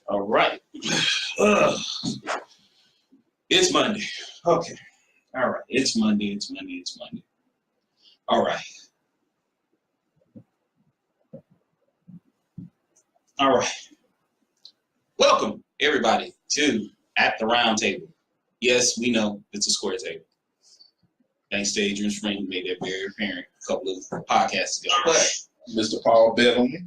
All right. It's Monday. Okay. All right. It's Monday. All right. All right. Welcome, everybody, to At the Roundtable. Yes, we know it's a square table. Thanks to Adrian Spring, who made that very apparent a couple of podcasts ago. But Mr. Paul Beverly.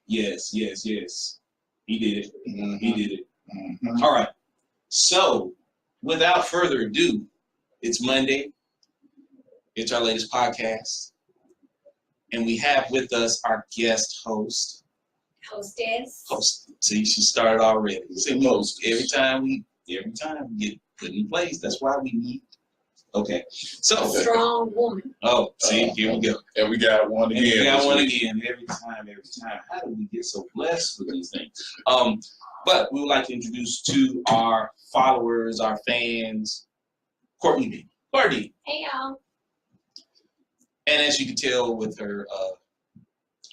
Yes. He did it. Mm-hmm. He did it. Mm-hmm. All right. So, without further ado, it's Monday. It's our latest podcast. And we have with us our guest host. Hostess. See, she started already. See, most every time we get put in place, that's why we need. Okay. So Strong woman. Oh, see, here we go. And we got one again. Every time. How do we get so blessed with these things? But we would like to introduce to our followers, our fans, Courtaney Binnie. Courtaney. Hey, y'all. And as you can tell with her,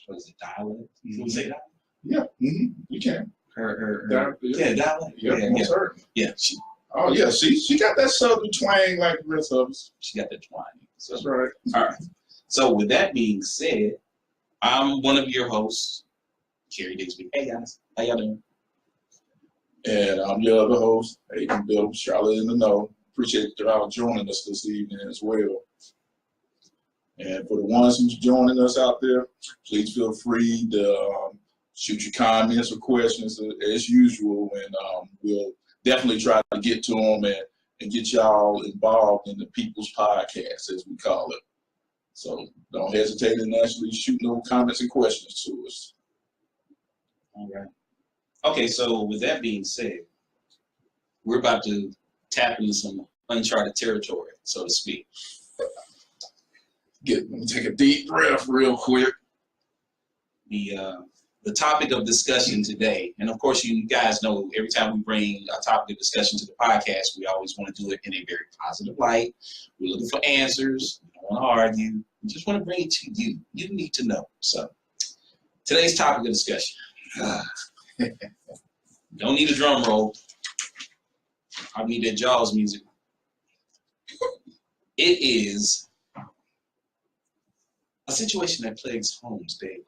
what is it, dialect? Can we say that? Yeah, you can. Her dialect. Yeah. She got that southern twang like the rest of us. She got that twang. So, that's right. All right. So with that being said, I'm one of your hosts, Kerry Digsby. Hey guys, how y'all doing? And I'm your other host, Adrian Bill, Charlotte in the Know. Appreciate y'all joining us this evening as well. And for the ones who's joining us out there, please feel free to shoot your comments or questions as usual, and we'll definitely try to get to them and get y'all involved in the People's Podcast, as we call it. So don't hesitate to actually shoot no comments and questions to us. All right. Okay, so with that being said, we're about to tap into some uncharted territory, so to speak. Let me take a deep breath real quick. The topic of discussion today, and of course you guys know every time we bring a topic of discussion to the podcast, we always want to do it in a very positive light. We're looking for answers. We don't want to argue. We just want to bring it to you. You need to know. So today's topic of discussion. Don't need a drum roll. I need that Jaws music. It is a situation that plagues homes daily,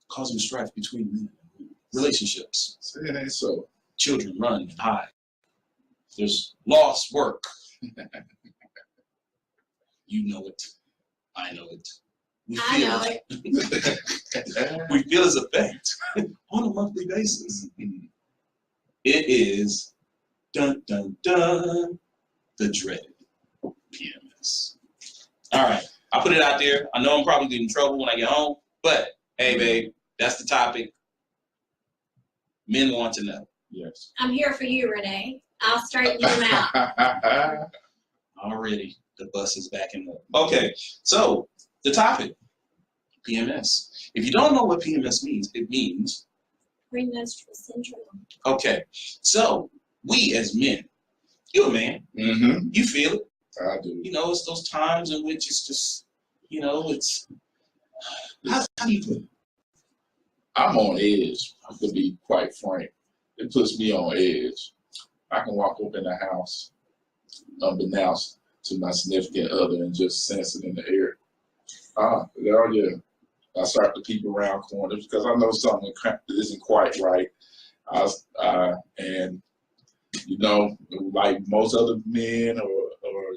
causing strife between men and women, relationships. So it ain't so. Children run and hide. There's lost work. You know it. I know it. We feel it. We feel its effect on a monthly basis. It is dun dun dun the dreaded PMS. All right, I put it out there. I know I'm probably getting in trouble when I get home, but hey, babe, that's the topic. Men want to know. Yes. I'm here for you, Renee. I'll straighten them out. Already, the bus is backing up. Okay, so the topic, PMS. If you don't know what PMS means, it means Premenstrual syndrome. Okay, so we as men, you're a man, you feel it. I do. You know, it's those times in which it's just, you know, it's, how do you put it? I'm on edge, to be quite frank. It puts me on edge. I can walk up in the house, unbeknownst to my significant other, and just sense it in the air. Yeah. I start to peep around corners because I know something isn't quite right. And, you know, like most other men or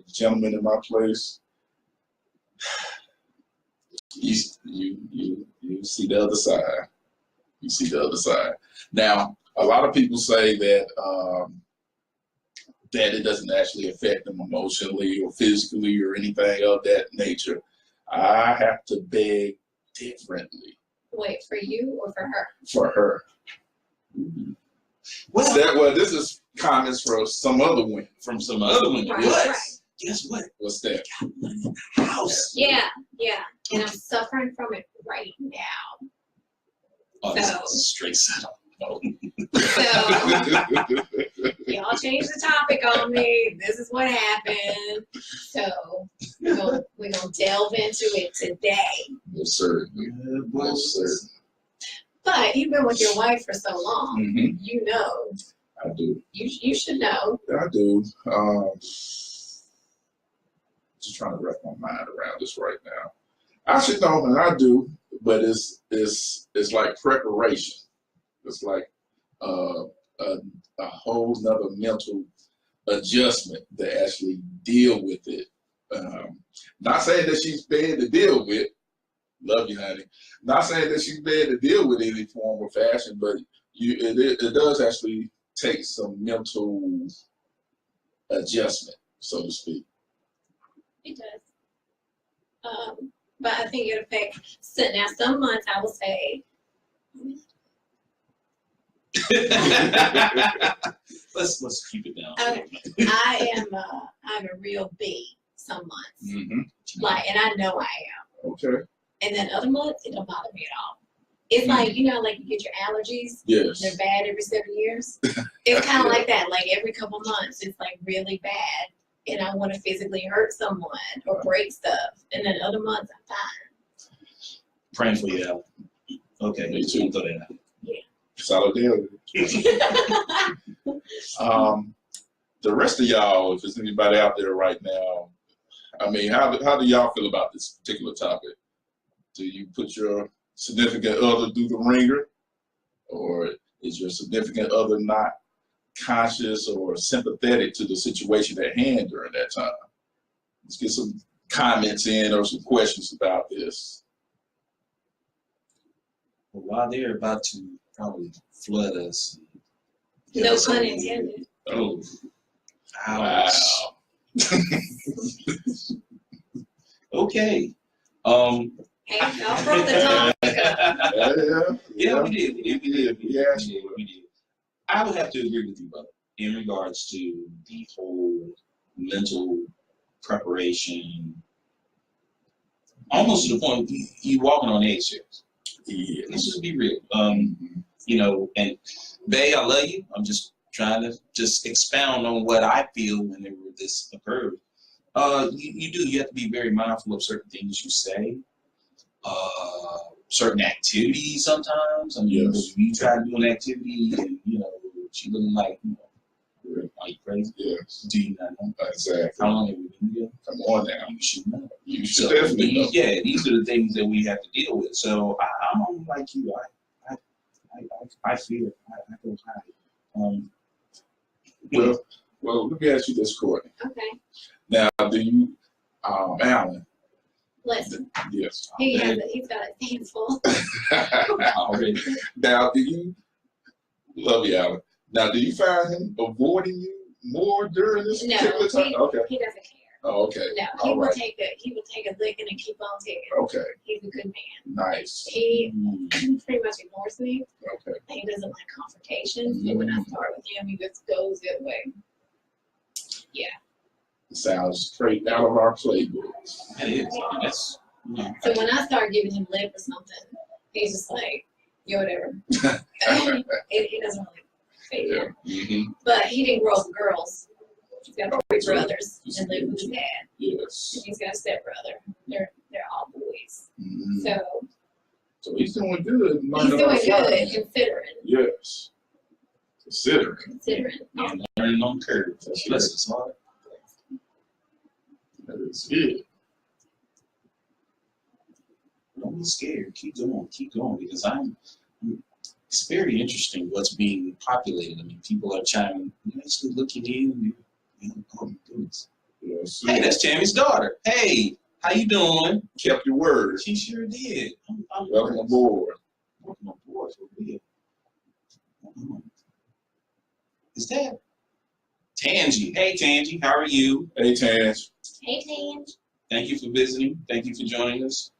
gentlemen in my place, you see the other side. You see the other side. Now, a lot of people say that that it doesn't actually affect them emotionally or physically or anything of that nature. I have to beg differently. Wait, for you or for her? For her. Well, this is comments from some other women. From some other women. Right, What? right. Guess what? What's that? Got money in the house. Yeah. And I'm suffering from it right now. Oh, this So. is a straight setup. Oh. So y'all changed the topic on me. This is what happened. So we're gonna delve into it today. Most certainly. Most certainly. But you've been with your wife for so long. Mm-hmm. You know. I do. You should know. I do. Just trying to wrap my mind around this right now. I should know, and I do, but it's like preparation. It's like a whole nother mental adjustment to actually deal with it. Not saying that she's bad to deal with. Love you, honey. Not saying that she's bad to deal with any form or fashion, but it does actually take some mental adjustment, so to speak. It does. But I think it affects. So now some months I will say. let's keep it down. Okay. I'm a real B some months. Mm-hmm. Like, and I know I am. Okay. And then other months it don't bother me at all. It's like, you know, like you get your allergies. Yes. They're bad every 7 years. It's kind of like that. Like every couple months it's like really bad. And I want to physically hurt someone or break stuff. And then other months I'm fine. Praying for you, Al. Okay. Me too. Throw that out. Yeah. Solidarity. The rest of y'all, if there's anybody out there right now, I mean, how do y'all feel about this particular topic? Do you put your significant other through the ringer? Or is your significant other not conscious or sympathetic to the situation at hand during that time? Let's get some comments in or some questions about this. Well, while they're about to probably flood us. No pun intended. Oh. Wow. Okay. Hey, y'all brought the topic up. Yeah, we did. We did. I would have to agree with you, brother, in regards to the whole mental preparation. Almost to the point you walking on eggshells. Yeah, let's just be real. You know, and Bae, I love you. I'm just trying to just expound on what I feel whenever this occurs. You have to be very mindful of certain things you say, certain activities sometimes. I mean, yes. If you try to do an activity and, you know, she looking like, you know, are you crazy? Yes. Do you not know? Exactly. How long have we been together? Come on now. You should know. You should definitely know. Yeah, these are the things that we have to deal with. So I'm like you. I feel I go high. Well, let me ask you this, Courtney. Okay. Now, do you, Alan? Listen. Yes. He's got his hands full. Already. Now, do you, love you, Alan. Now, do you find him avoiding you more during this particular time? Okay. He doesn't care. Oh, okay. No, he will take a licking and keep on taking. Okay. He's a good man. Nice. He pretty much ignores me. Okay. He doesn't like confrontations. So when I start with him, he just goes the other way. Yeah. It sounds straight out of our playbook. It is. That's, yeah. So when I start giving him lip or something, he's just like, yeah, whatever. He doesn't really fake it. Mm-hmm. But he didn't grow up with girls. He's got 3 brothers and live with his dad. Yes. And he's got a stepbrother. They're all boys. Mm-hmm. So he's doing good. he's doing good considering. Yes. Considering. And learning on curve. That's lessons hard. That is it. Don't be scared. Keep going, because it's very interesting what's being populated. I mean, people are chiming. You actually looking in. Oh my goodness. Yes. Hey, that's Tammy's daughter. Hey, how you doing? Kept your word. She sure did. Welcome aboard. Welcome aboard for real. Is that Tangy? Hey, Tangy, how are you? Hey, Tange. Hey, Tange. Thank you for visiting. Thank you for joining us.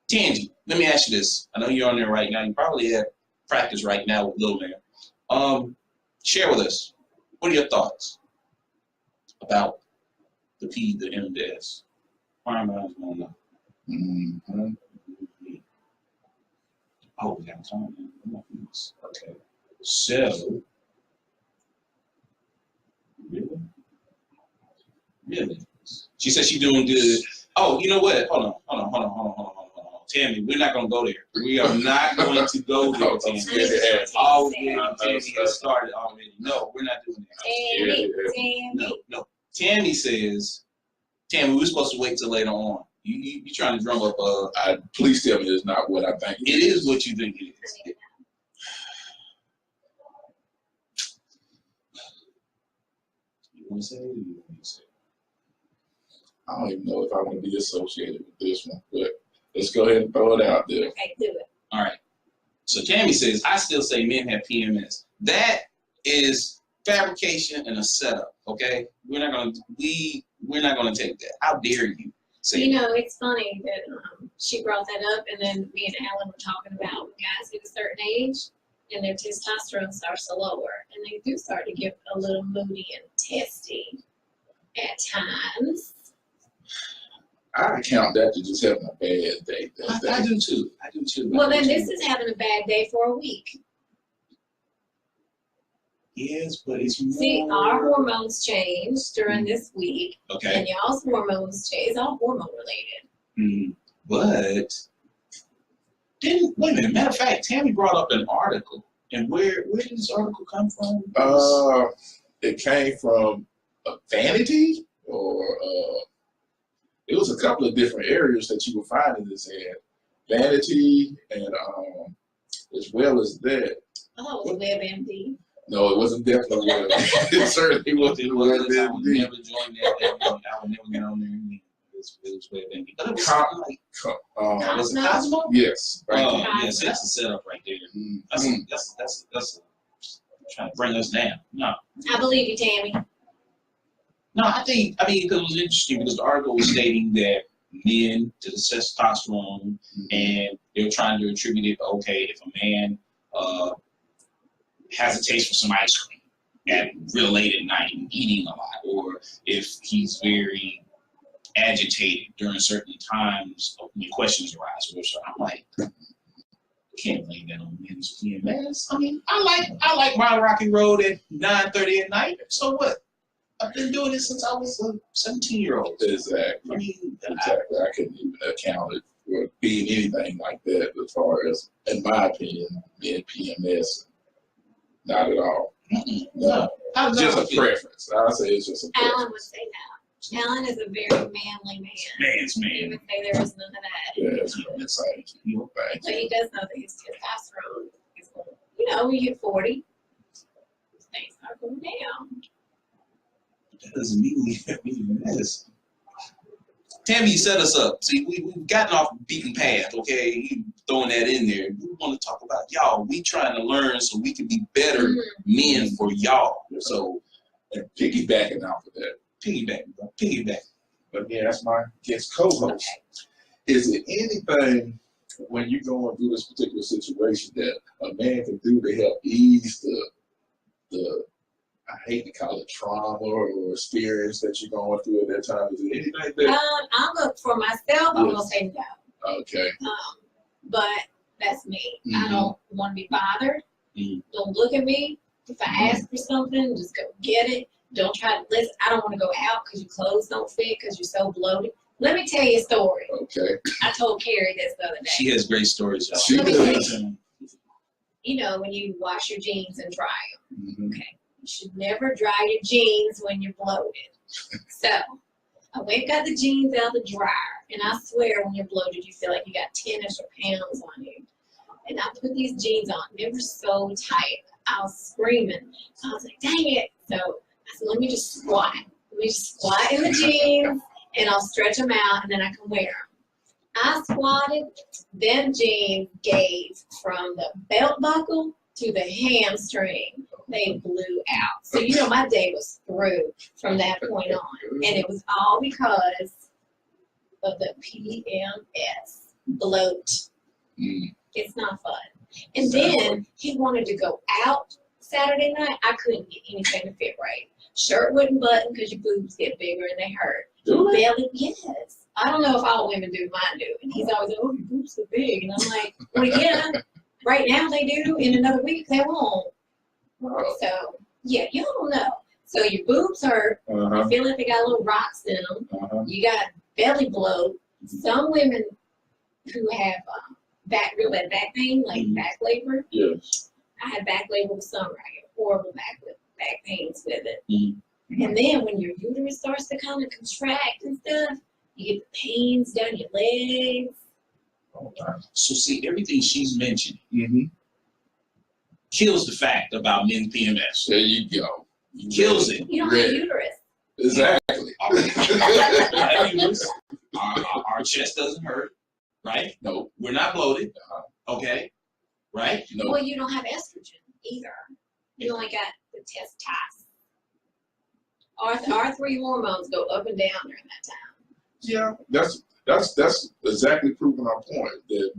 Tangy, let me ask you this. I know you're on there right now. You probably have practice right now with Lil Man. Share with us, what are your thoughts about the P, the M, the S? Why am I going to know? Mm-hmm. Oh, we got time. Okay. So, really? She said she's doing good. Oh, you know what? Hold on. Tammy, we're not going to go there. We are not going to go there, Tammy. Tammy has started already. No, we're not doing that. Tammy. No. Tammy says, Tammy, we're supposed to wait till later on. You trying to drum up please tell me it's not what I think it is what you think it is. You want to say it or you want to say it? I don't even know if I want to be associated with this one, but let's go ahead and throw it out there. Okay, do it. All right. So Tammy says, I still say men have PMS. That is fabrication and a setup. Okay, we're not gonna take that. How dare you say that? It's funny that she brought that up, and then me and Alan were talking about when guys hit a certain age and their testosterone starts to lower, and they do start to get a little moody and testy at times. I count that to just having a bad day. I do too. Well, then this is having a bad day for a week. Yes, but it's more... See, our hormones change during this week, okay, and y'all's hormones change. It's all hormone related. But wait a minute. Matter of fact, Tammy brought up an article, and where did this article come from? It came from Vanity, or it was a couple of different areas that you were finding this in. Vanity, and as well as that. Oh, it was WebMD. No, it wasn't definitely Web. It certainly wasn't WebMD. I would never join that. I would never get on there. It was WebMD. But it was was it Cosmo? Yes. Yes, that's the setup right there. That's trying to bring us down. No. I believe you, Tammy. No, I mean, because it was interesting because the article was stating that men to the testosterone, and they were trying to attribute it, okay, if a man has a taste for some ice cream at real late at night and eating a lot, or if he's very agitated during certain times when questions arise. So I'm like, can't blame that on men's PMS. I mean, I like my rocky road at 9:30 at night. So what? I've been doing this since I was a 17-year-old. Exactly. I mean, exactly. I couldn't even account it for being anything like that as far as, in my opinion, being PMS. Not at all. No. Just a preference. I would say it's just a preference. Alan would say that. Alan is a very manly man. Man's man. He would say there is none of that. Yeah, it's insane. But he does know that his testosterone is going, when you hit 40, things start going down. That doesn't mean we have PMS. Tammy, you set us up. See, we've gotten off the beaten path, okay? You throwing that in there. We want to talk about y'all. We trying to learn so we can be better men for y'all. So, and piggybacking off of that. Piggyback. Let me ask my guest co-host. Okay. Is it anything when you're going through this particular situation that a man can do to help ease the I hate to call it trauma or experience that you're going through at that time? Is it anything that? I'll look for myself. I'm gonna say no. Okay. But that's me. I don't want to be bothered. Don't look at me. If I ask for something, just go get it. Don't try to listen. I don't want to go out because your clothes don't fit because you're so bloated. Let me tell you a story. Okay. I told Carrie this the other day. She has great stories, y'all. She does. When you wash your jeans and dry them. Okay. You should never dry your jeans when you're bloated. So I went and got the jeans out of the dryer, and I swear when you're bloated, you feel like you got 10 extra pounds on you. And I put these jeans on. They were so tight. I was screaming. So I was like, dang it. So I said, let me just squat. Let me just squat in the jeans, and I'll stretch them out, and then I can wear them. I squatted. Them jeans gave from the belt buckle to the hamstring. They blew out. So, my day was through from that point on. And it was all because of the PMS bloat. It's not fun. And then he wanted to go out Saturday night. I couldn't get anything to fit right. Shirt wouldn't button because your boobs get bigger and they hurt. Belly, yes. I don't know if all women do. Mine do. And he's always like, oh, your boobs are big. And I'm like, well, yeah. Right now they do. In another week they won't. Oh. So, yeah, you don't know. So your boobs hurt. You feel like they got little rocks in them. You got belly bloat. Some women who have real bad back pain, like back labor. Yes. I had back labor with some, right? Horrible back pains with it. And then when your uterus starts to kind of contract and stuff, you get the pains down your legs. Oh, wow. So see, everything she's mentioned kills the fact about men's PMS. There you go. Kills it. You don't have uterus. Exactly. Our chest doesn't hurt, right? No. We're not bloated. Okay. Right? No. Well, you don't have estrogen either. You only got the testosterone. Our three hormones go up and down during that time. Yeah, that's exactly proving our point that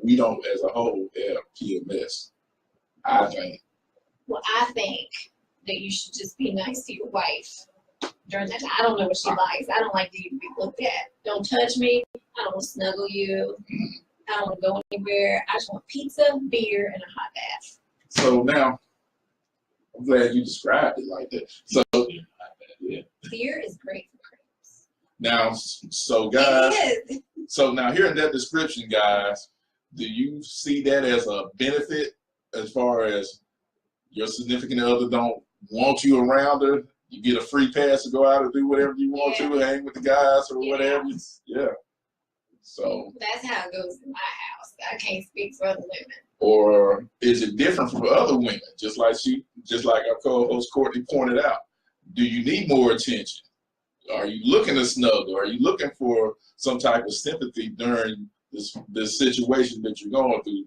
we don't as a whole have PMS. I think. Well, I think that you should just be nice to your wife during that time. I don't know what she likes. I don't like to be looked at. Don't touch me. I don't want to snuggle you. I don't want to go anywhere. I just want pizza, beer, and a hot bath. So now, I'm glad you described it like that. So, yeah. Beer is great for cramps. Now, so guys, It is. so now hearing that description, guys, do you see that as a benefit as far as your significant other don't want you around her? You get a free pass to go out and do whatever you want to, hang with the guys or whatever. Yeah. So that's how it goes in my house. I can't speak for other women. Or is it different from other women? Just like our co-host Courtney pointed out. Do you need more attention? Are you looking to snuggle? Are you looking for some type of sympathy during this situation that you're going through?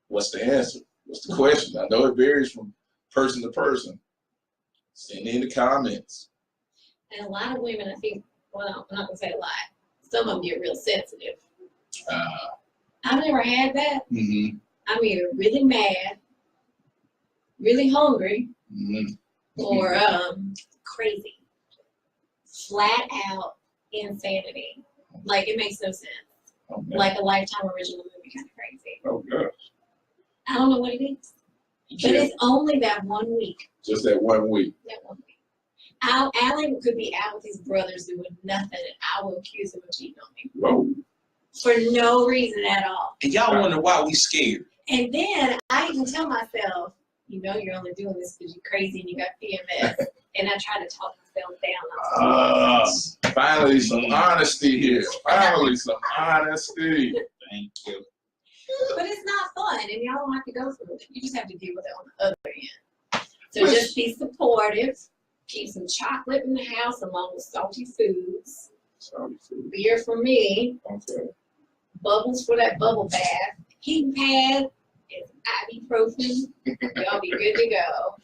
What's the answer? What's the question? I know it varies from person to person. Send in the comments. And a lot of women, I think, well, I'm not going to say a lot. Some of them get real sensitive. I've never had that. I'm either really mad, really hungry, or crazy. Flat out insanity. Like, it makes no sense. Okay. Like a Lifetime original movie kind of crazy. Oh, gosh. I don't know what it is. But it's only that 1 week. Just that 1 week. That 1 week. Alan could be out with his brothers doing nothing, and I will accuse him of cheating on me. Whoa. For no reason at all. And y'all wonder why we scared. And then I even tell myself, you know you're only doing this because you're crazy and you got PMS. And I try to talk myself down. Finally, some honesty here. Finally, some honesty. Thank you. But it's not fun, and y'all don't have to go through it. You just have to deal with it on the other end. So just be supportive. Keep some chocolate in the house along with salty foods. Beer for me. Okay. Bubbles for that bubble bath. Heating pad is ibuprofen. Y'all be good to go.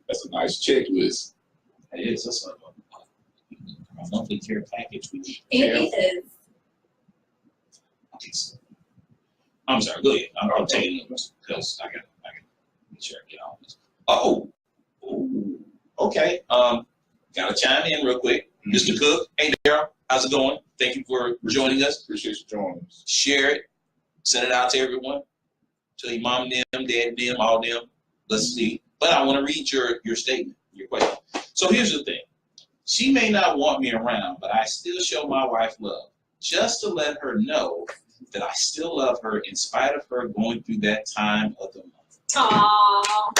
That's a nice checklist. It is. That's a monthly care package. It is. Okay, so, I'm sorry. Go ahead. I'm taking notes because I got to make sure I get on this. Oh. Ooh. Okay. Gotta chime in real quick. Mr. Cook. Hey, Daryl. How's it going? Thank you for joining us. Appreciate you joining us. Share it. Send it out to everyone. Tell your mom, them, dad, them, all them. Let's see. But I want to read your statement, your question. So here's the thing. She may not want me around, but I still show my wife love. Just to let her know that I still love her in spite of her going through that time of the month. Aww.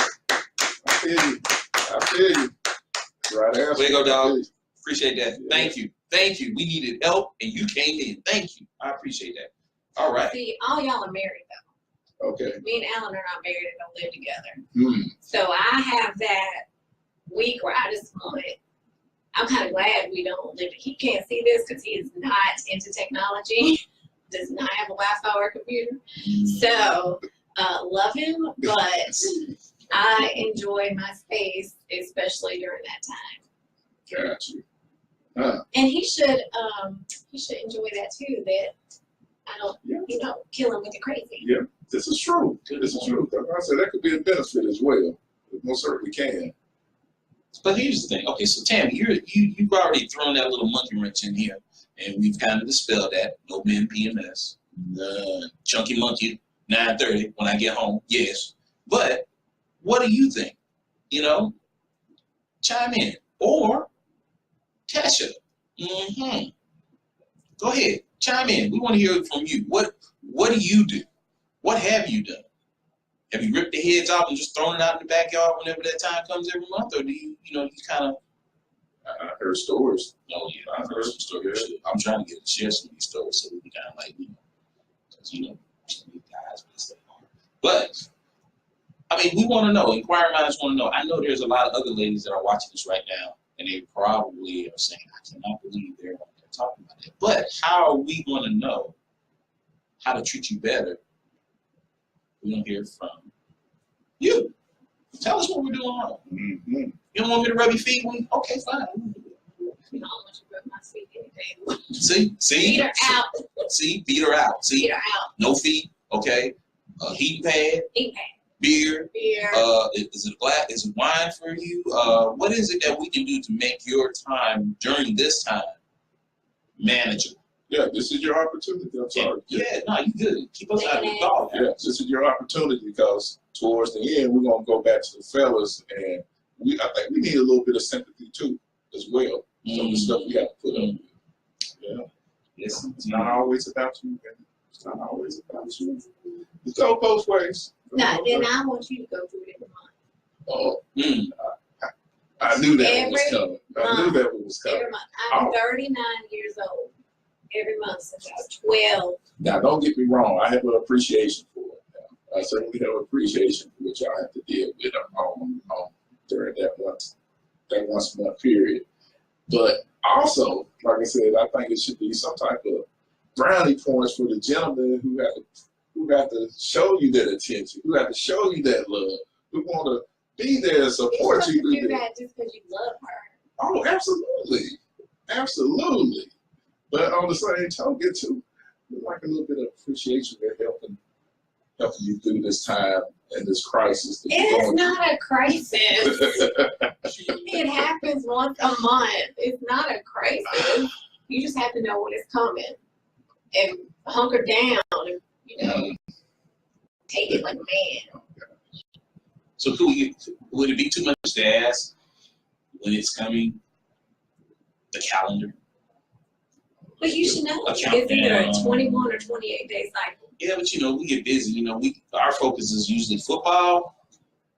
I feel you. Right answer. Way to go, dog. Appreciate that. Yeah. Thank you. Thank you. We needed help, and you came in. Thank you. I appreciate that. All right. See, all y'all are married, though. Okay. Me and Alan are not married and don't live together. So I have that week where I just want it. I'm kind of glad we don't live. He can't see this because he is not into technology. Does not have a Wi-Fi or a computer. So love him, but I enjoy my space, especially during that time. Gotcha. And he should enjoy that too. That I don't, kill him with the crazy. Yeah, this is true. This is true. Like I said, that could be a benefit as well. It most certainly can. But here's the thing. Okay, so Tammy, you've already thrown that little monkey wrench in here, and we've kind of dispelled that. No men PMS. Chunky monkey, 9:30 when I get home. Yes, but What do you think? You know, chime in. Or Tasha, go ahead, chime in. We want to hear it from you. What do you do? What have you done? Have you ripped the heads off and just thrown it out in the backyard whenever that time comes every month, or do you kind of? I heard stories. Oh yeah, I've heard some stories. Yeah. I'm trying to get to share some of these stories so we can kind of like, because some of these guys will stay home. But I mean, we want to know. Inquiring minds want to know. I know there's a lot of other ladies that are watching this right now, and they probably are saying, "I cannot believe they're talking about that." But how are we going to know how to treat you better? We don't hear from you. Tell us what we're doing wrong. Mm-hmm. You don't want me to rub your feet? Okay, fine. I don't want you to rub my feet anything. See? Feet are out. See? Feet are out. See? Feet are out. No feet. Okay. Heating pad. Heating pad. Beer. Beer. Is it black? Is it wine for you? What is it that we can do to make your time during this time manageable? Yeah, this is your opportunity. I'm sorry. Yeah, no, you good. Keep us out of the thought. Yeah, this is your opportunity because towards the end, we're going to go back to the fellas, and I think we need a little bit of sympathy too, as well. Some of the stuff we have to put up with. Yeah. Yes, it's not always about you, man. It's not always about you. It goes both ways. No, then I want you to go through it every month. Oh, I knew that was coming. I knew that was coming. Every month. I'm 39 years old. Every month since I was 12. Now, don't get me wrong. I have an appreciation for it. I certainly have appreciation for what y'all have to deal with during that once a month period. But also, like I said, I think it should be some type of brownie points for the gentlemen who have to show you that attention, who have to show you that love, who want to be there and support you. You do that just because you love her. Oh, absolutely. Absolutely. But on the same token, too, we like a little bit of appreciation for helping you through this time and this crisis. It's not a crisis. It happens once a month. It's not a crisis. You just have to know when it's coming and hunker down and, take it like a man. So would it be too much to ask when it's coming, the calendar? But you should know. It's either a 21 or 28 day cycle. Yeah, but we get busy. Our focus is usually football.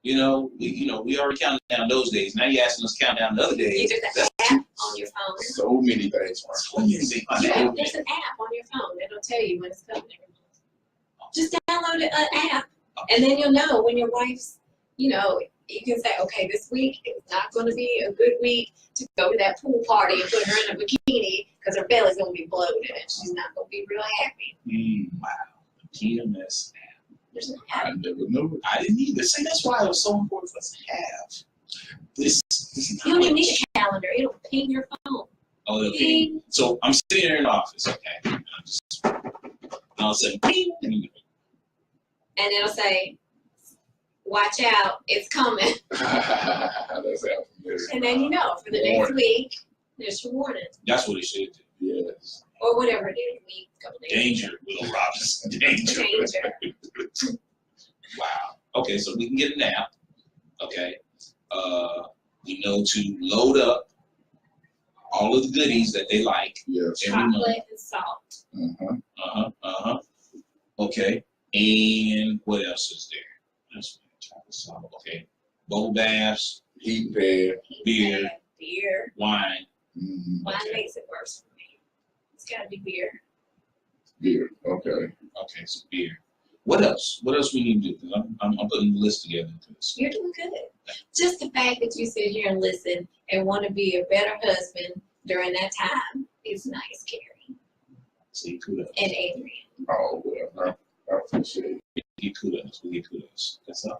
We already counted down those days. Now you're asking us to count down the other days. There's an app on your phone. So many things. There's an app on your phone that'll tell you when it's coming every month. Just download an app, and then you'll know when your wife's. You can say, okay, this week is not going to be a good week to go to that pool party and put her in a bikini because her belly's going to be bloated and she's not going to be real happy. Wow. PMS app. There's an app. I never knew it. I didn't either. See, that's why it was so important for us to have this you don't even need a calendar. It'll ping your phone. Oh, it'll ping. So I'm sitting there in the office, okay. And I'll say, ping. And it'll say, watch out, it's coming. And then for the next week, there's your warning. That's what it should do. Yes. Or whatever it is, week, couple days. Danger, Will Robinson. Danger. Wow. Okay, so we can get an app. Okay. We know to load up all of the goodies that they like. Yes. Chocolate and salt. Okay. And what else is there? That's chocolate salt. Okay. Bubble baths, heat pad, beer, wine. Wine makes it worse for me. It's got to be beer. Beer. Okay. Okay, so beer. What else? What else we need to do? I'm putting the list together. You're doing good. Just the fact that you sit here and listen and want to be a better husband during that time is nice, Carrie. See, kudos. And Adrian. Oh, well, I appreciate it. We get kudos. That's all.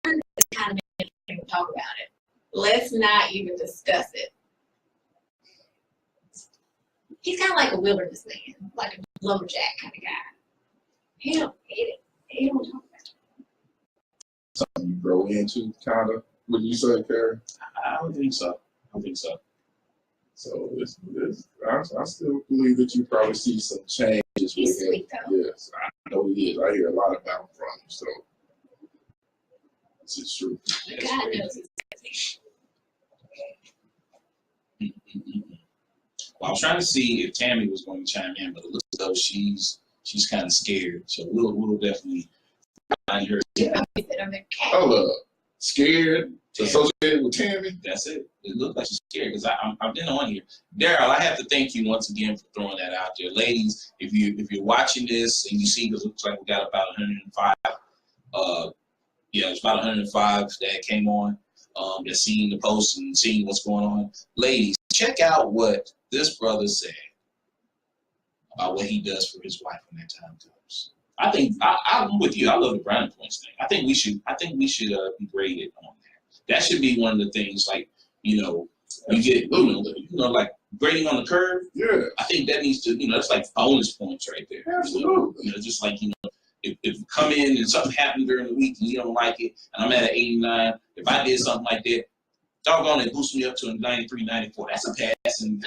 And it's kind of interesting to talk about it. Let's not even discuss it. He's kind of like a wilderness man, like a lumberjack kind of guy. He don't hate it. He don't talk about it. Something you grow into, kind of. Would you say, Carrie? I don't think so. So I still believe that you probably see some changes. He's sweet though. Yes, I know he is. I hear a lot about him from him. This is true. God knows it's Well, I was trying to see if Tammy was going to chime in, but it looks as though she's kind of scared. So we'll definitely find her. Yeah. Hold up. Scared? Associated with Tammy? That's it. It looks like she's scared because I've been on here. Daryl, I have to thank you once again for throwing that out there. Ladies, if you're watching this and you see, because it looks like we got about 105, it's about 105 that came on, that's seeing the post and seeing what's going on. Ladies, check out what this brother said about what he does for his wife when that time comes. I think I'm with you. I love the brownie points thing. I think we should be graded on that. That should be one of the things, like, you get, like grading on the curve. Yeah. I think that needs to, that's like bonus points right there. Absolutely. Just like, if you come in and something happened during the week and you don't like it, and I'm at an 89, if I did something like that, doggone it, boost me up to a 93, 94. That's a pass, and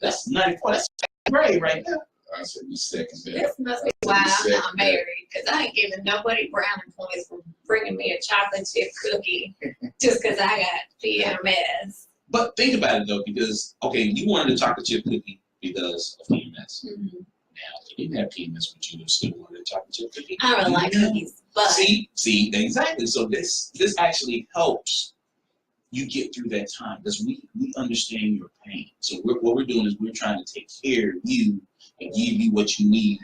that's 94. That's a grade right there. I said you second that. This must be why I'm not married, because I ain't giving nobody brownie points for bringing me a chocolate chip cookie just because I got PMS. But think about it, though, because, okay, you wanted a chocolate chip cookie because of PMS. Mm-hmm. Now, if you didn't have PMS, but you still wanted a chocolate chip cookie. I don't like cookies, but... See, exactly. So this actually helps you get through that time, because we understand your pain. So what we're doing is we're trying to take care of you and give you what you need.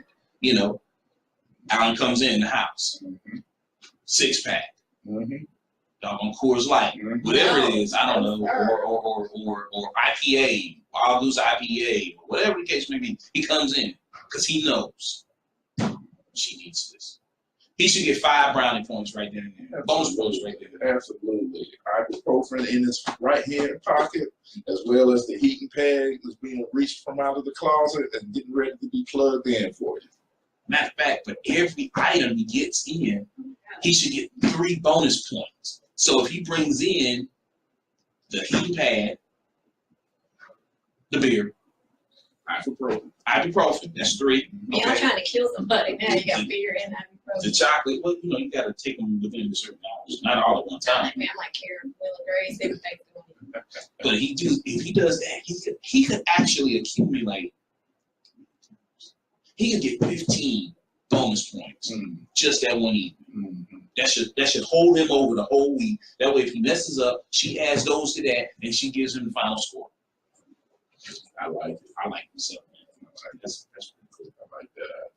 Alan comes in the house, 6-pack, doggone Coors Light, whatever it is, I don't know, or IPA, Wild Goose IPA, or whatever the case may be. He comes in because he knows she needs this. He should get 5 brownie points right there. Bonus points right there. Absolutely. Ibuprofen in his right hand pocket, as well as the heating pad that's being reached from out of the closet and getting ready to be plugged in for you. Matter of fact, for every item he gets in, he should get 3 bonus points. So if he brings in the heating pad, the beer, ibuprofen, that's 3. Yeah, I'm trying to kill somebody. Now you got beer and ibuprofen. The chocolate, well, you got to take them within a certain hours, not all at one time. Man, I'm like Karen Will Grace, they would take them. But if he does that, he could actually accumulate. He could get 15 bonus points just that one evening. That should hold him over the whole week. That way, if he messes up, she adds those to that, and she gives him the final score. I like it. I like myself, man. That's pretty cool. I like that.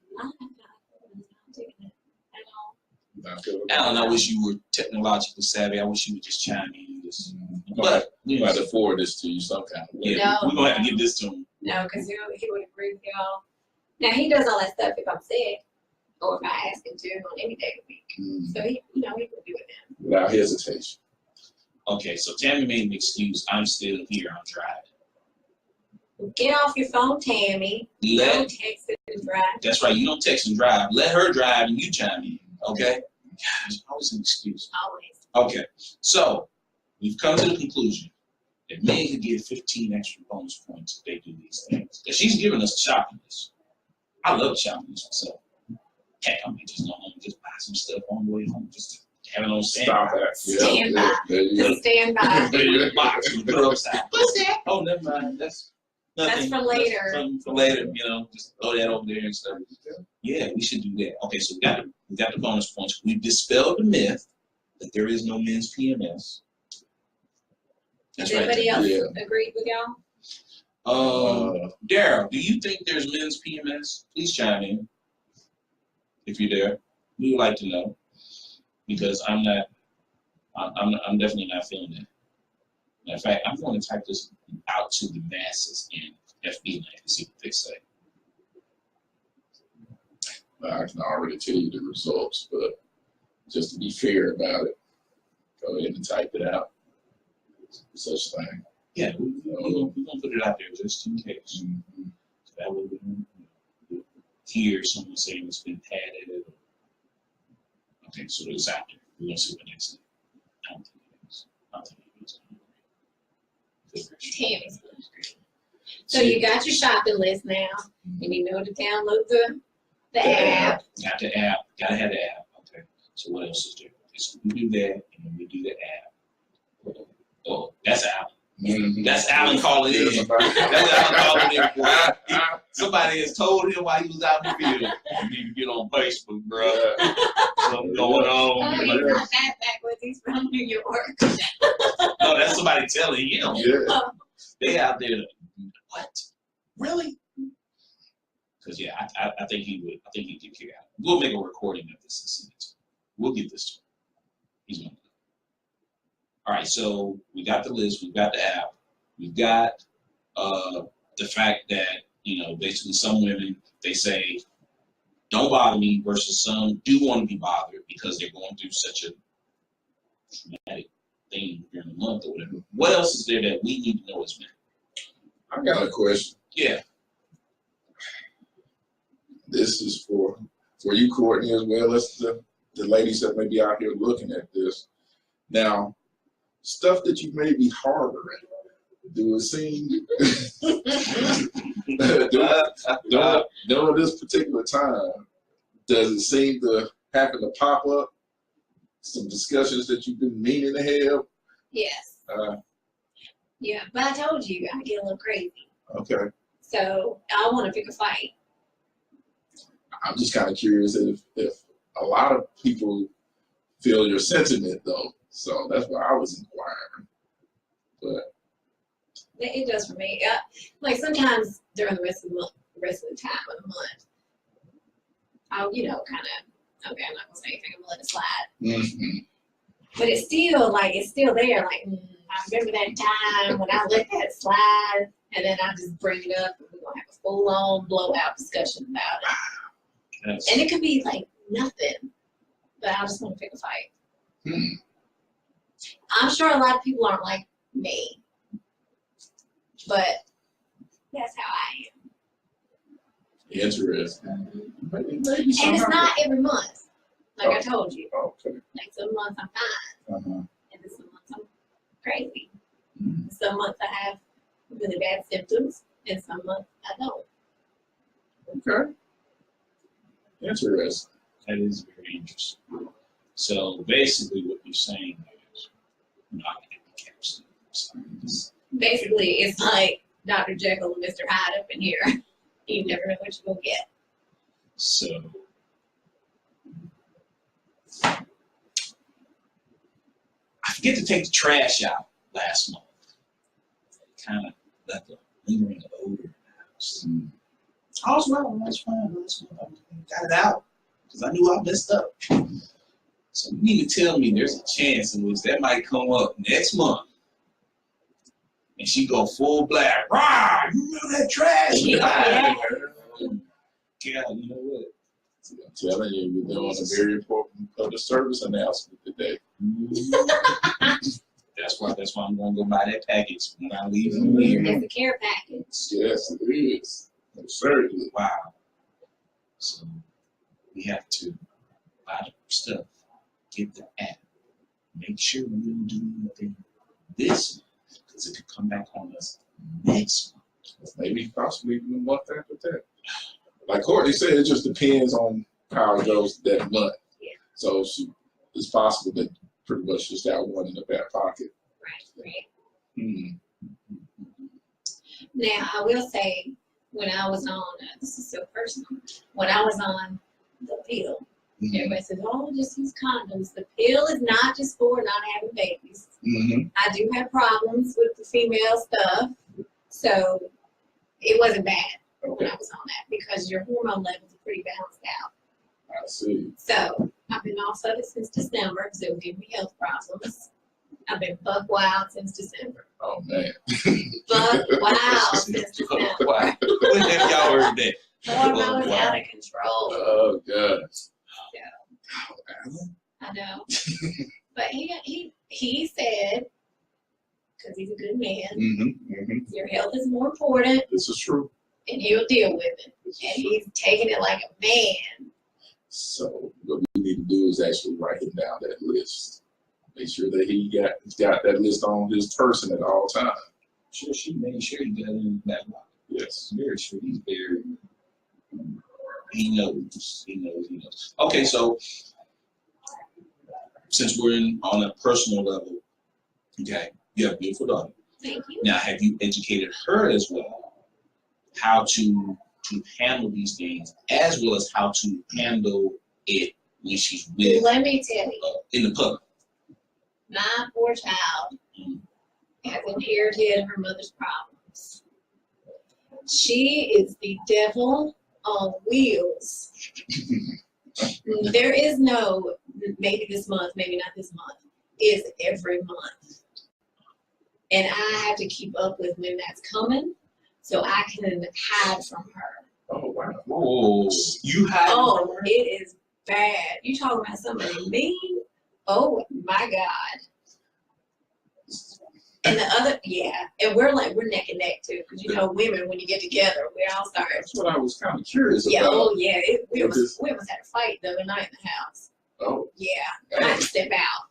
Alan, I wish you were technologically savvy. I wish you would just chime in. But we got to forward this to you some kind of way. Yeah, we're gonna have to give this to him. No, because he would agree with y'all. Now he does all that stuff if I'm sick, or if I ask him to on any day of the week. So he would do it then. Without hesitation. Okay, so Tammy made an excuse. I'm still here. I'm driving. Get off your phone, Tammy. Don't text and drive. That's right. You don't text and drive. Let her drive and you chime in. Okay? Gosh, always an excuse. Always. Okay. So we've come to the conclusion that men could get 15 extra bonus points if they do these things. And she's giving us a shopping list. I love shopping list myself. Heck, I may just go home and just buy some stuff on the way home. Just have it on standby. Stand by. Just stand by. Put it in the box and put it upside. What's that? Oh, never mind. That's nothing. That's for later. That's something for later, just throw that over there and stuff. Yeah, we should do that. Okay, so we got the bonus points. We've dispelled the myth that there is no men's PMS. That's Does anybody else agree with y'all? Daryl, do you think there's men's PMS? Please chime in if you're there. We would like to know, because I'm definitely not feeling that. In fact, I'm going to type this out to the masses in FB Land and see what they say. I can already tell you the results, but just to be fair about it, go ahead and type it out. Such thing. Yeah, we're going to put it out there just in case. So that way we don't hear someone saying it's been padded. Okay, so it's out there. We're going to see what they say. I don't think it is. Tammy's going to agree. So you got your shopping list now, and you know to download the app. Got the app. Got to have the app. Okay. So what else is there? So we do that, and then we do the app. Oh, that's Alan. Mm-hmm. That's Alan calling in. That's Alan calling in. Boy. Somebody has told him while he was out in the field, you need to get on Facebook, bro. Something going on. He's not that backwards. He's from New York. No, that's somebody telling him. Yeah. They out there. What? Really? Because I think he would. I think he'd get kicked out. We'll make a recording of this and send it to him. We'll get this to him. He's gonna do it. All right. So we got the list. We've got the app. We've got the fact that basically some women they say don't bother me versus some do want to be bothered because they're going through such a traumatic thing during the month or whatever. What else is there that we need to know as men? I got a question. Yeah. This is for you, Courtney, as well as the ladies that may be out here looking at this. Now, stuff that you may be harboring, do it seem during this particular time, does it seem to happen to pop up? Some discussions that you've been meaning to have? Yes. Yeah, but I told you I get a little crazy. Okay. So I want to pick a fight. I'm just kind of curious if a lot of people feel your sentiment, though. So that's why I was inquiring. But it does for me. Like sometimes during the rest of the time of the month, I'll kind of okay. I'm not gonna say anything. I'm gonna let it slide. Mm-hmm. But it's still there. Like I remember that time when I let that slide, and then I just bring it up, and we're gonna have a full-on blowout discussion about it. Yes. And it could be like nothing, but I just want to pick a fight. I'm sure a lot of people aren't like me, but that's how I am. Interesting. Maybe and it's not every month, like I told you. Okay. Like some months I'm fine, Uh-huh. and then some months I'm crazy. Some months I have really bad symptoms, and some months I don't. Okay. Interesting. That is very interesting. So basically, what you're saying is, I'm not going to catch them. Basically, it's like Dr. Jekyll and Mr. Hyde up in here. You never know what you're going to get. So, I forget to take the trash out last month. Kind of left a lingering odor in the house. I was wrong. That's fine. I got it out because I knew I messed up. So you need to tell me there's a chance in which that might come up next month. And she go full black. Rah! You remember that trash? Yeah. God, you know what? I'm telling you, we're doing a very important public service announcement today. That's why I'm going to go buy that package when I leave from here. It's a care package. Yes, it is. Certainly. Wow. So we have to buy the stuff, get the app, make sure we don't do anything this month, because it could come back on us next month. Maybe possibly even a month after that. Like Courtney said, it just depends on how it goes that month. Yeah. So it's possible that pretty much just got one in the back pocket. Right. Now, I will say, when I was on, this is so personal, when I was on the pill, everybody says, oh, just use condoms. The pill is not just for not having babies. I do have problems with the female stuff, so it wasn't bad when I was on that because your hormone levels are pretty balanced out. I see. So I've been off of it since December because it would give me health problems. I've been buck wild since December. Oh, man. Buck wild since December. Wow. When have y'all heard that? Hormones out of control. Oh, gosh. Yeah. I know. But he said, because he's a good man, your health is more important. This is true. And he'll deal with it. And he's taking it like a man. So what we need to do is actually write him down that list. Make sure that he's got that list on his person at all times. Sure, she made sure he got it in the back pocket. Yes. Very sure. He's very. He knows. He knows. Okay, so since we're on a personal level, okay, you have a beautiful daughter. Thank you. Now, have you educated her as well how to handle these things, as well as how to handle it when she's with? Let me tell you, in the public. my poor child has inherited her mother's problems. She is the devil on wheels. There is no maybe this month, maybe not this month. It's every month. And I have to keep up with when that's coming so I can hide from her. Oh, wow. Oh, you hide from her? It is bad. You talking about somebody mean? Oh my God. And the other, and we're neck and neck too, because you know, women, when you get together, we all start. That's what I was kind of curious Yeah, about. oh yeah, we almost had a fight the other night in the house. Oh. Yeah, I had to step out.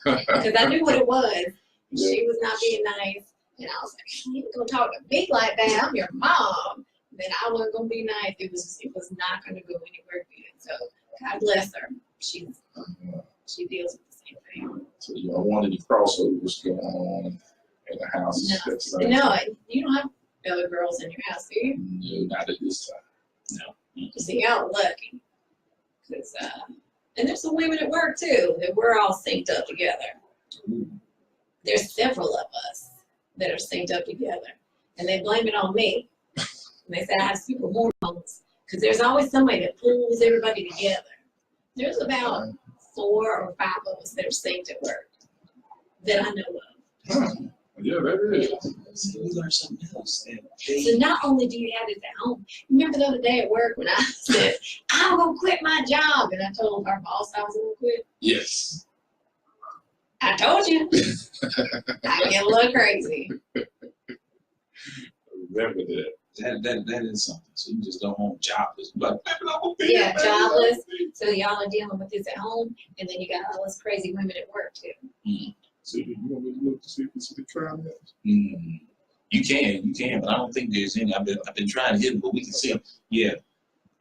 Because I knew what it was. Yeah. She was not being nice, and I was like, you ain't gonna talk to me like that. I'm your mom. Then I wasn't gonna be nice. It was not gonna go anywhere good. So God bless her. She deals with the same thing. So you know, one of the crossovers going on in the house. No, you don't have other girls in your house, do you? No, not at this time. No. See, y'all lucky. Cause and there's some women at work too that we're all synced up together. Ooh. There's several of us that are synced up together, and they blame it on me. And they say I have super hormones because there's always somebody that pulls everybody together. There's about 4 or 5 of us that are synced at work that I know of. Yeah, that is. So we learned something else. So not only do you have this at home, remember the other day at work when I said, I'm going to quit my job, and I told our boss I was going to quit? Yes. I told you. I get a little crazy. Remember that. That is something. So you just go home jobless. Like, Yeah, jobless. So y'all are dealing with this at home, and then you got all those crazy women at work too. So you want me to look to see if it's a trial yet? You can, but I don't think there's any. I've been trying to hit them, but we can see them. Yeah,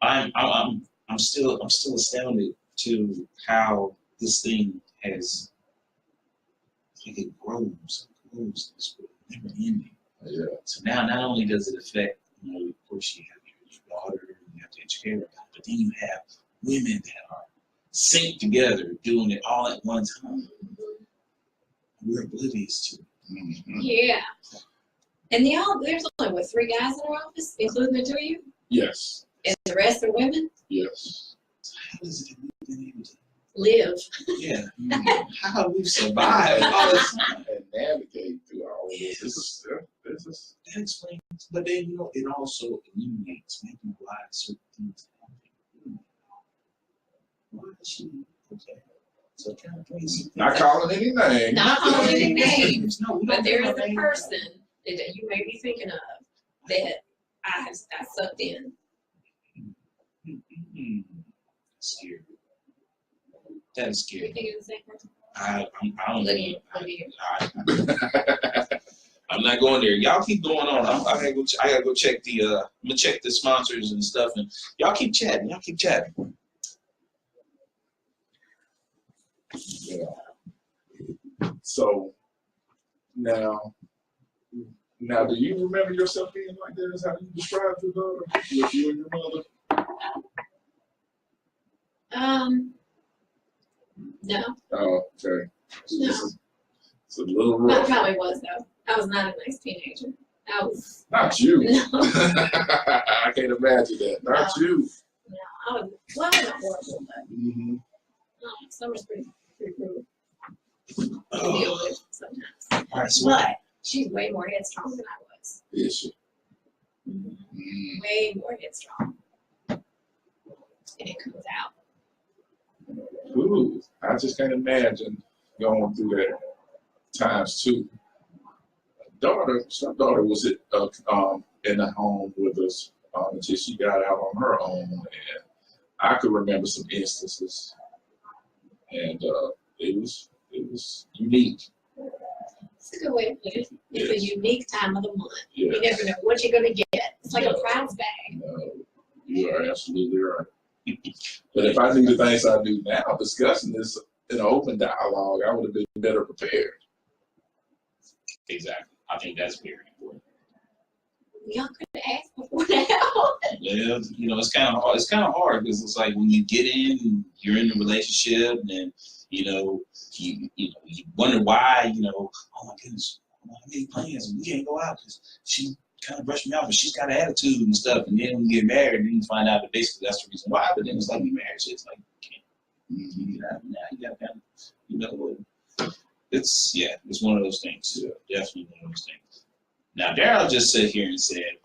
I'm still astounded to how this thing has, like, it grows. It's never ending. Yeah. So now, not only does it affect, you know, of course, you have your daughter, you have to educate her, but then you have women that are synced together, doing it all at one time. We're oblivious to it. Yeah. And there's only, 3 guys in our office, including the 2 of you? Yes. And the rest are women? Yes. So how is it that we've been able to Live. Yeah. How have we survived all this time? And navigate through all of this. That explains, but then, you know, it also illuminates maybe why certain things happen. Why is she okay? So kind of crazy. Not calling any names. Not calling any names. No, But there is a person that you may be thinking of that I sucked in. Scary. That is You scary. think it's the same person? I don't Look know. at you. I'm not going there. Y'all keep going on. I gotta go check the. I'm gonna check the sponsors and stuff, and y'all keep chatting. Yeah. So now, do you remember yourself being like that? Is how you described your daughter with you and your mother? No. Oh, okay. No. It's a little I rough. probably was, though. I was not a nice teenager. I was. Not you. No. I can't imagine that. Not you. No, I was. Well, I wasn't horrible, but Mm-hmm. summer's pretty brutal to deal with sometimes. All right, so But she's way more headstrong than I was. Is she? Way more headstrong. And it comes out. Ooh, I just can't imagine going through that times 2. Stepdaughter was in the home with us until she got out on her own, and I could remember some instances, and it was unique. It's a good way to put it. It's a unique time of the month. Yes. You never know what you're going to get. It's like a prize bag. No, you are absolutely right. But if I do the things I do now, discussing this in an open dialogue, I would have been better prepared. Exactly. I think that's very important. Y'all could have asked before now. Well, it's kind of hard. It's kind of hard because it's like when you get in, and you're in a relationship, and you wonder why. Oh my goodness, I made plans and we can't go out because she kind of brushed me off, but she's got an attitude and stuff. And then when you get married, then you find out that basically that's the reason why. But then it's like we married, so it's like you can't get out now. You got kind of, it's one of those things. Yeah, definitely one of those things. Now, Daryl just sat here and said,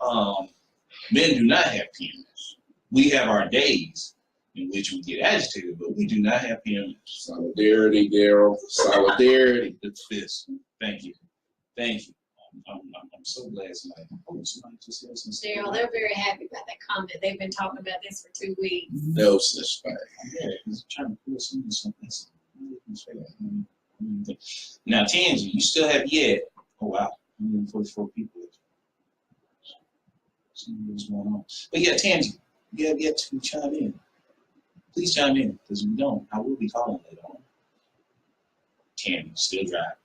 men do not have PMS. We have our days in which we get agitated, but we do not have PMS. Solidarity, Daryl. Solidarity. The fist. Thank you. Thank you. I'm so glad somebody just said something. Daryl, they're very happy about that comment. They've been talking about this for 2 weeks. No such thing. Yeah, he's trying to pull something. Now, Tangi, you still have yet. Oh, wow. 144 people. Something was going on. But yeah, Tangi, you have yet to chime in. Please chime in, because if you don't, I will be calling later on. Tammy, still driving.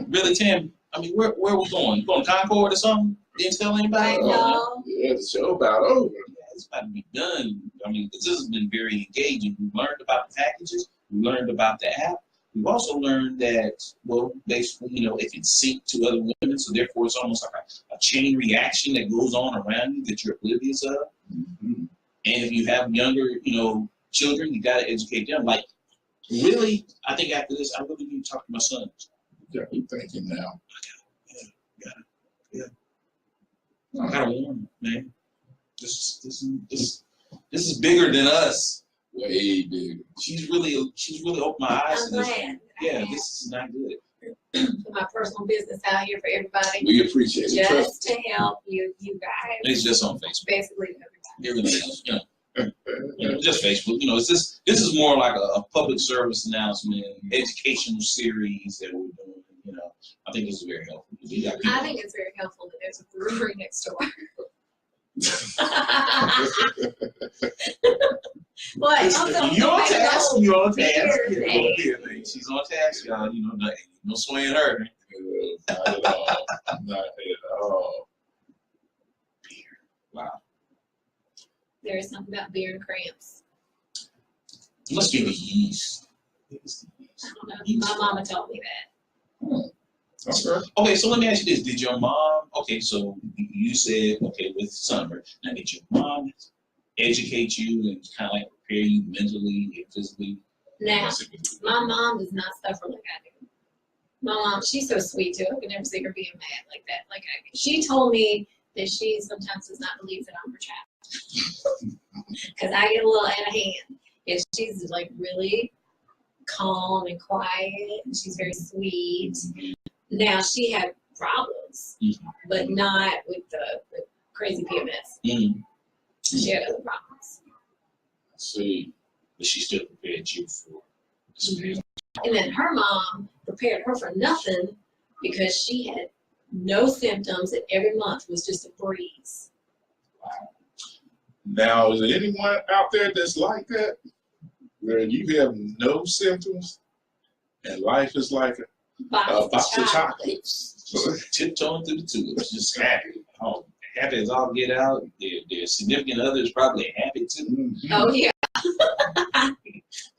Really, Tammy? I mean, where are we going? You going to Concord or something? Didn't tell anybody? No. Yeah, the show about over. Yeah, it's about to be done. I mean, this has been very engaging. We've learned about the packages. We learned about the app. We've also learned that, well, basically, it can sync to other women, so therefore it's almost like a chain reaction that goes on around you that you're oblivious of. Mm-hmm. And if you have younger, children, you got to educate them. Like, really, I think after this, I really need to talk to my sons. Yeah, I'm thinking now. Yeah. I gotta warn them, man. This is bigger than us. Way bigger. She's really opened my eyes I'm to this. glad. Yeah, this is not good. Put my personal business out here for everybody. We appreciate it. Just to help you guys. It's just on Facebook. Basically everybody. Everything else, just Facebook. This is more like a public service announcement, educational series that we're doing. I think this is very helpful. I think it's very helpful that there's a brewery next door. What? You're on task. Yeah, she's on task, y'all. No swaying her. Not at all. Not at all. Beer. Wow. There is something about beer and cramps. It must be the yeast. I don't know. My mama told me that. Okay, so let me ask you this. Did your mom, so you said, with summer, now did your mom educate you and kind of like prepare you mentally and physically? Now, my mom does not suffer like I do. My mom, she's so sweet too. I could never see her being mad like that. She told me that she sometimes does not believe that I'm her child. Because I get a little out of hand. And she's like really calm and quiet, and she's very sweet. Now, she had problems, but not with the crazy PMS. Mm-hmm. She had other problems. See, but she still prepared you for this. And then her mom prepared her for nothing because she had no symptoms, and every month was just a breeze. Wow. Now, is there anyone out there that's like that? Where you have no symptoms and life is like a box of chocolates. Tiptoeing through the tulips, just happy. Oh, happy as all get out. Their significant others probably happy too. Mm-hmm. Oh, yeah.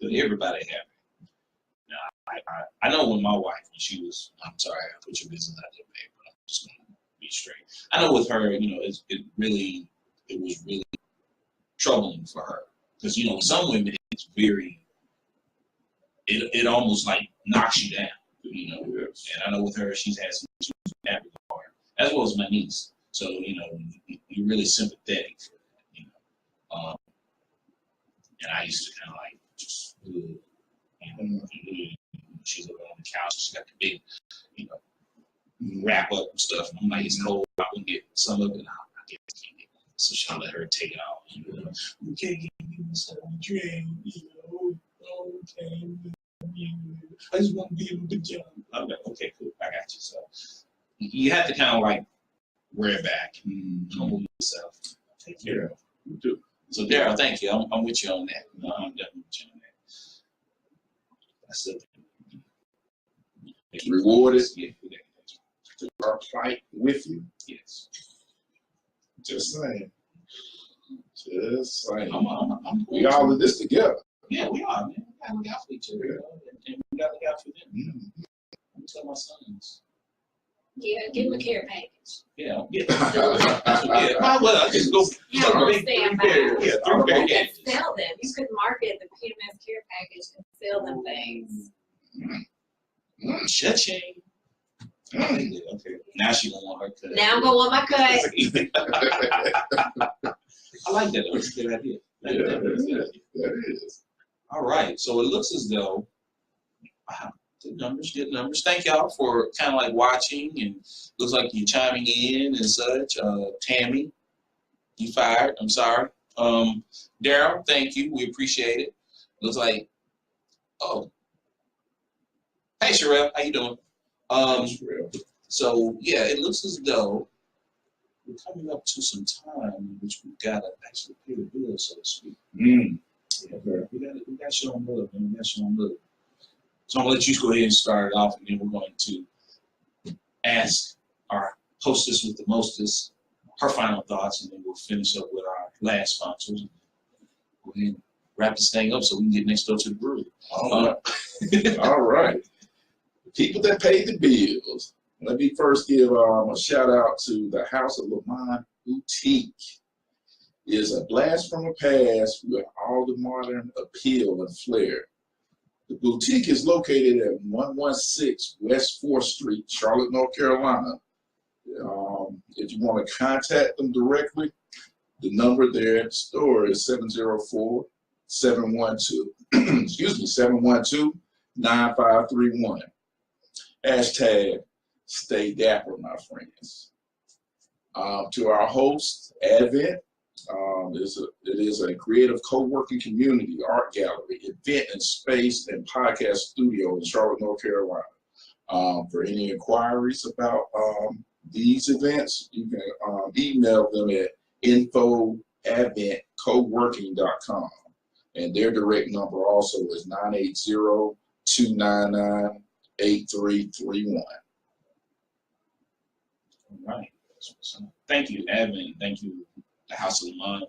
Everybody happy. Now, I know when my wife, when she was, I'm sorry, I put your business out there, babe, but I'm just going to be straight. I know with her, it was really troubling for her. Because, some women, it's very, it almost like knocks you down. Yes. And I know with her, she's had some issues with that regard, as well as my niece. So, you're really sympathetic for that, and I used to kind of like just, she's up on the couch, she's got the big, wrap up and stuff. And I'm like, it's cold, I can get some of it. I can't get it. So she'll let her take it off. We can't give you some drink, okay. I just want to be able to jump. I'm like, okay, cool, I got you. So you have to kind of like wear it back and humble yourself. Take care of it. You do. So Daryl, thank you. I'm with you on that. No, I'm definitely with you on that. That's it. Rewarded. Yeah. To our plight with you. Yes. Just saying. Just saying. I'm we all in this together. Yeah, we are, man. We look out for each other, and we got to look out for them. Mm-hmm. I'm tell my sons. Yeah, give them a care package. Yeah. Well, I just go. Yeah, we'll stand by. Yeah, You three could packages. sell them. You could market the PMS care package and sell them things. Cha-ching. Okay. Now she don't want her cut. Now I'm gonna want my cut. I like that. That's a good idea. That is. All right. So it looks as though, wow, good numbers. Thank y'all for kind of like watching, and looks like you're chiming in and such. Tammy, you fired. I'm sorry. Daryl, thank you. We appreciate it. Looks like, oh, hey Sherelle, how you doing? So yeah, it looks as though we're coming up to some time in which we've got to actually pay the bill, so to speak. Yeah, we got to show them love, man. We got to show them love. So I'm gonna let you go ahead and start it off, and then we're going to ask our hostess with the mostest her final thoughts, and then we'll finish up with our last sponsors. Go ahead and wrap this thing up so we can get next door to the brewery. All right. The people that pay the bills. Let me first give a shout out to the House of Lamont Boutique. It is a blast from the past with all the modern appeal and flair. The boutique is located at 116 West 4th Street, Charlotte, North Carolina. If you want to contact them directly, the number there at the store is 712-712-9531. Hashtag stay dapper, my friends. To our host, Advent, it is a creative co-working community, art gallery, event and space, and podcast studio in Charlotte, North Carolina. For any inquiries about these events, you can email them at info@adventcoworking.com. And their direct number also is 980-299-8331. All right. Thank you, Admin. Thank you, the House of Lamont. I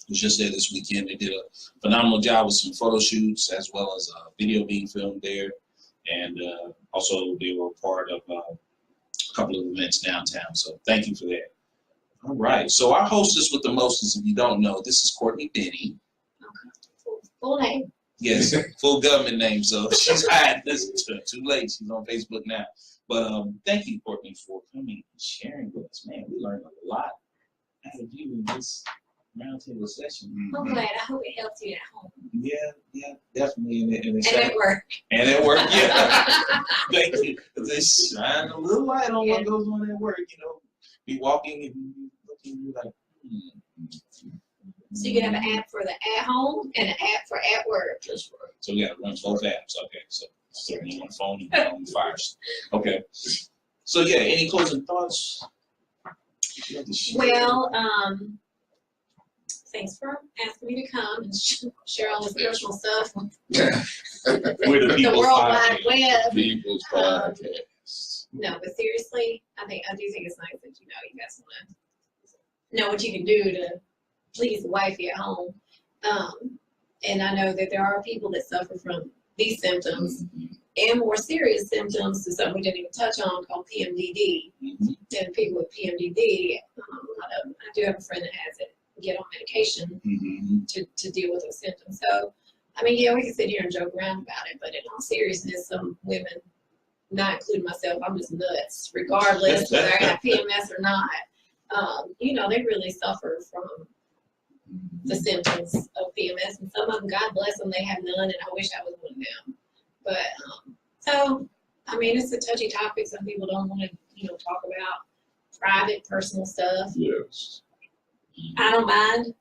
was just there this weekend. They did a phenomenal job with some photo shoots as well as a video being filmed there. And also they were part of a couple of events downtown. So thank you for that. All right. So our hostess with the mostest, if you don't know, this is Courtaney Binnie. Full name. Yes, full government name. So she's hiding this. Too late. She's on Facebook now. But thank you, Courtaney, for coming and sharing with us. Man, we learned a lot out of you in this roundtable session. I'm glad. I hope it helps you at home. Yeah, definitely. And at work. And at work, yeah. Thank you. Because they shine a little light on what goes on at work. You know, be walking and be looking, you're like, So you can have an app for the at home and an app for at work. That's right. So we got to run both apps. Okay, so certainly on the phone and on the fires. Okay. So yeah, any closing thoughts? Well, thanks for asking me to come and share all this personal stuff. The World Wide Web. People's Podcast. No, but seriously, I do think it's nice that you guys want to know what you can do to please the wifey at home. And I know that there are people that suffer from these symptoms and more serious symptoms to something we didn't even touch on called PMDD. And people with PMDD, I do have a friend that has it, get on medication to deal with those symptoms. So, I mean, yeah, we can sit here and joke around about it, but in all seriousness, some women, not including myself, I'm just nuts, regardless whether I have PMS or not. They really suffer from the symptoms of PMS, and some of them, God bless them, they have none, and I wish I was one of them. But so, I mean, it's a touchy topic. Some people don't want to, talk about private, personal stuff. Yes. I don't mind,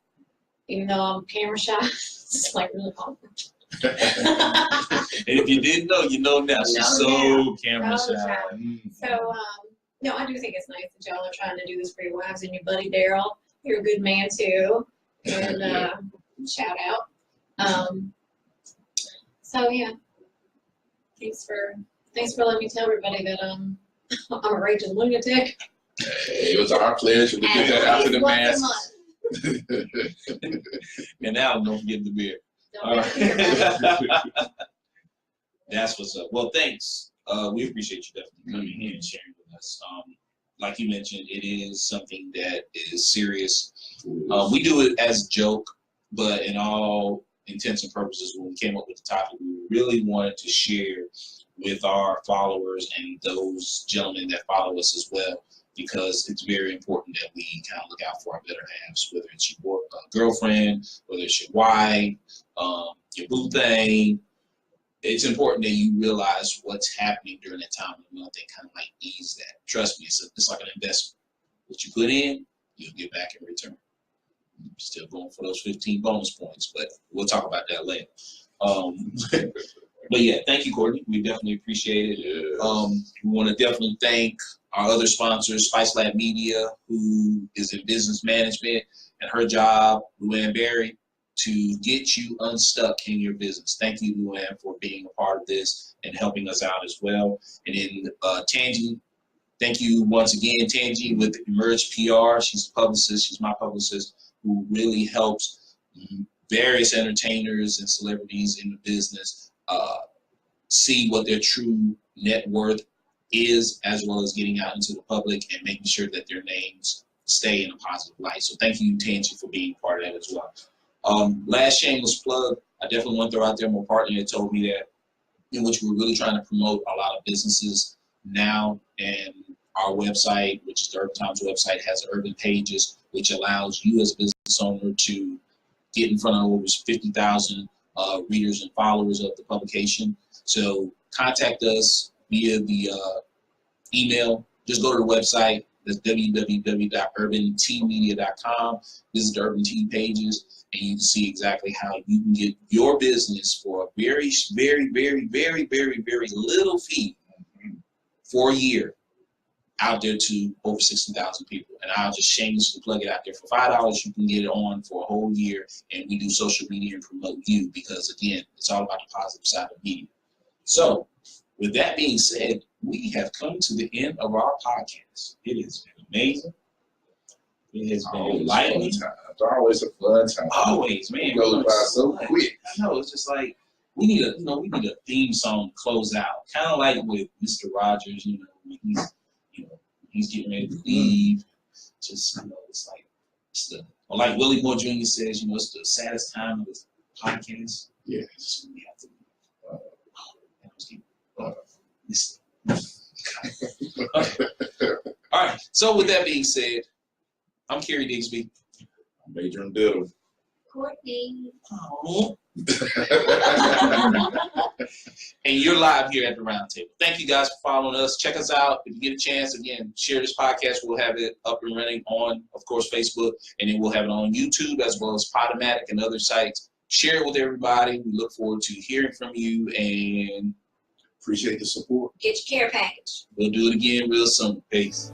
even though I'm camera shy. It's like really awkward. If you didn't know, you know now. She's so camera shy. So, no, I do think it's nice that y'all are trying to do this for your wives and your buddy Daryl. You're a good man too. and shout out. So yeah, thanks for letting me tell everybody that I'm a raging lunatic. It was our pleasure to get that out to the masses. And now don't forget the beer. Don't forget the beer. That's what's up. Well, thanks. We appreciate you definitely coming here and sharing with us. Like you mentioned, it is something that is serious. We do it as a joke, but in all intents and purposes, when we came up with the topic, we really wanted to share with our followers and those gentlemen that follow us as well, because it's very important that we kind of look out for our better halves, whether it's your girlfriend, whether it's your wife, your boo thing. It's important that you realize what's happening during that time of the month and kind of like ease that. Trust me, it's like an investment. What you put in, you'll get back in return. I'm still going for those 15 bonus points, but we'll talk about that later. But yeah, thank you, Courtney. We definitely appreciate it. We want to definitely thank our other sponsors, Spice Lab Media, who is in business management, and her job, Luann Berry, to get you unstuck in your business. Thank you, Luann, for being a part of this and helping us out as well. And then Tangi, thank you once again, Tangi, with Emerge PR. She's a publicist. She's my publicist, who really helps various entertainers and celebrities in the business see what their true net worth is, as well as getting out into the public and making sure that their names stay in a positive light. So thank you, Tangi, for being part of that as well. Last shameless plug, I definitely want to throw out there, my partner had told me that, in which we're really trying to promote a lot of businesses now, and our website, which is the Urban Times website, has urban pages, which allows you as a business owner to get in front of over 50,000 readers and followers of the publication. So contact us via the email. Just go to the website. That's www.urbantmedia.com. Visit the Urban Tea pages, and you can see exactly how you can get your business for a very, very, very, very, very, very little fee for a year out there to over 60,000 people. And I'll just shamelessly plug it out there. For $5, you can get it on for a whole year, and we do social media and promote you, because, again, it's all about the positive side of media. So, with that being said, we have come to the end of our podcast. It has been amazing. It has been enlightening. It's always a fun time. Always, man. It goes by so quick. I know. It's just like we need a theme song to close out, kind of like with Mr. Rogers. When he's getting ready to leave. Just it's like or like Willie Moore Jr. says, it's the saddest time of this podcast. Yeah. So we have to. All right. So with that being said, I'm Kerry Digsby. I'm Adrian Biddle. Courtney. Oh. And you're live here at the Roundtable. Thank you guys for following us. Check us out. If you get a chance, again, share this podcast. We'll have it up and running on, of course, Facebook, and then we'll have it on YouTube as well as Podomatic and other sites. Share it with everybody. We look forward to hearing from you, and appreciate the support. Get your care package. We'll do it again real soon. Peace.